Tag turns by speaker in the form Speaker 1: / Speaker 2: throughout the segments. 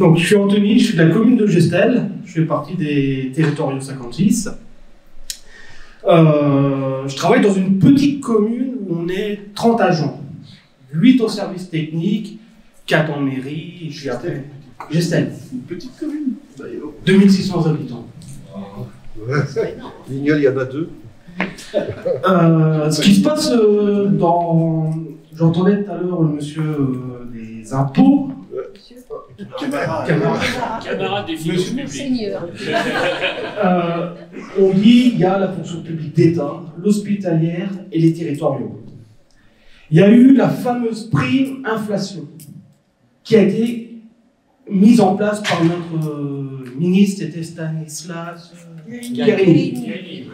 Speaker 1: Donc, je suis Anthony, je suis de la commune de Gestel, je fais partie des Territoriaux 56. Je travaille dans une petite commune où on est 30 agents, 8 au service technique, 4 en mairie, et je suis après. Gestel.
Speaker 2: Une petite commune.
Speaker 1: 2600 habitants.
Speaker 3: Lignol, il y en a 2.
Speaker 1: Ce qui se passe dans... J'entendais tout à l'heure le monsieur des impôts.
Speaker 4: Camarade des finances publiques.
Speaker 1: On dit il y a la fonction publique d'État, l'hospitalière et les territoriaux. Il y a eu la fameuse prime inflation qui a été mise en place par notre ministre, c'était Stanislas Guerini.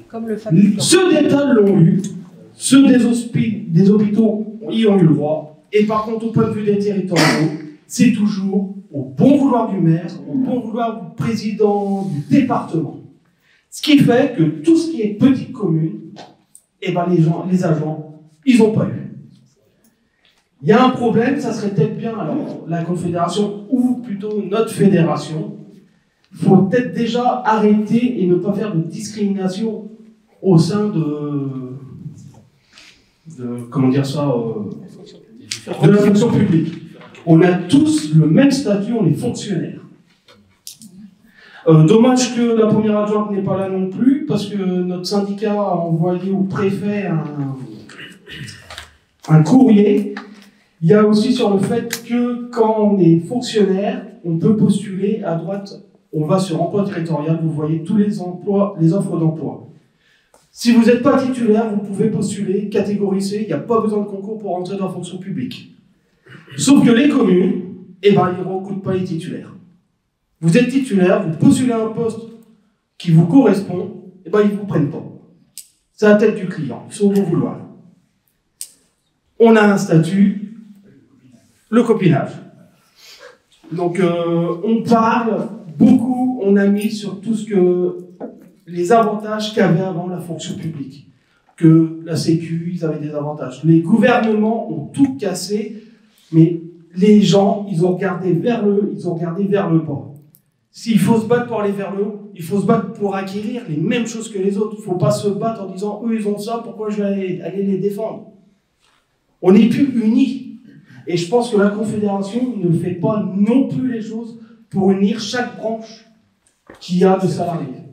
Speaker 5: Comme le fameux.
Speaker 1: Ceux d'État l'ont eu, ceux des hôpitaux y ont eu le droit, et par contre, au point de vue des territoriaux, c'est toujours au bon vouloir du maire, au bon vouloir du président du département. Ce qui fait que tout ce qui est petite commune, eh ben les agents, ils n'ont pas eu. Il y a un problème, ça serait peut-être bien, alors, la Confédération, ou plutôt notre fédération, il faut peut-être déjà arrêter et ne pas faire de discrimination au sein de comment dire ça, de la fonction publique. On a tous le même statut, on est fonctionnaires. Dommage que la première adjointe n'est pas là non plus, parce que notre syndicat a envoyé au préfet un courrier. Il y a aussi sur le fait que quand on est fonctionnaire, on peut postuler à droite. On va sur emploi territorial, vous voyez tous les emplois, les offres d'emploi. Si vous n'êtes pas titulaire, vous pouvez postuler, catégorie C, il n'y a pas besoin de concours pour entrer dans la fonction publique. Sauf que les communes, eh ben, ils ne recrutent pas les titulaires. Vous êtes titulaire, vous postulez un poste qui vous correspond, eh ben, ils ne vous prennent pas. C'est la tête du client, ils sont au bon vouloir. On a un statut, le copinage. Donc on parle beaucoup, on a mis sur tout ce que les avantages qu'avait avant la fonction publique. Que la Sécu, ils avaient des avantages. Les gouvernements ont tout cassé, mais les gens, ils ont regardé vers le bas. S'il faut se battre pour aller vers le haut, il faut se battre pour acquérir les mêmes choses que les autres. Il ne faut pas se battre en disant, eux, ils ont ça, pourquoi je vais aller les défendre? On n'est plus unis. Et je pense que la Confédération ne fait pas non plus les choses pour unir chaque branche qui a de salariés.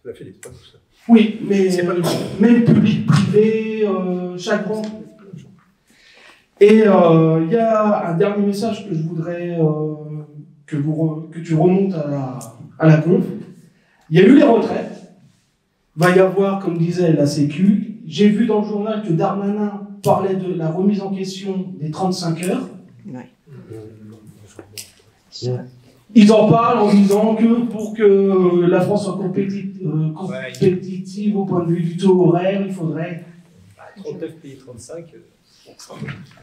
Speaker 3: Ça fait pas tout ça.
Speaker 1: Oui, mais même public, privé, chaque branche. Et il y a un dernier message que je voudrais que tu remontes à la conf. Il y a eu les retraites. Il va y avoir, comme disait la Sécu, j'ai vu dans le journal que Darmanin parlait de la remise en question des 35 heures.
Speaker 5: Ouais.
Speaker 1: Ils en parlent en disant que pour que la France soit compétitive au point de vue du taux horaire, il faudrait...
Speaker 2: 39 pays 35.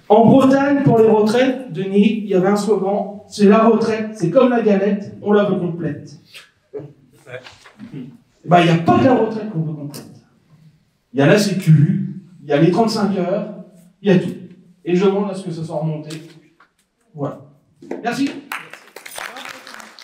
Speaker 1: En Bretagne, pour les retraites, Denis, il y avait un slogan, c'est la retraite, c'est comme la galette, on la veut complète. Ben, il n'y a pas que la retraite qu'on veut complète. Il y a la Sécu, il y a les 35 heures, il y a tout. Et je demande à ce que ça soit remonté. Voilà. Merci.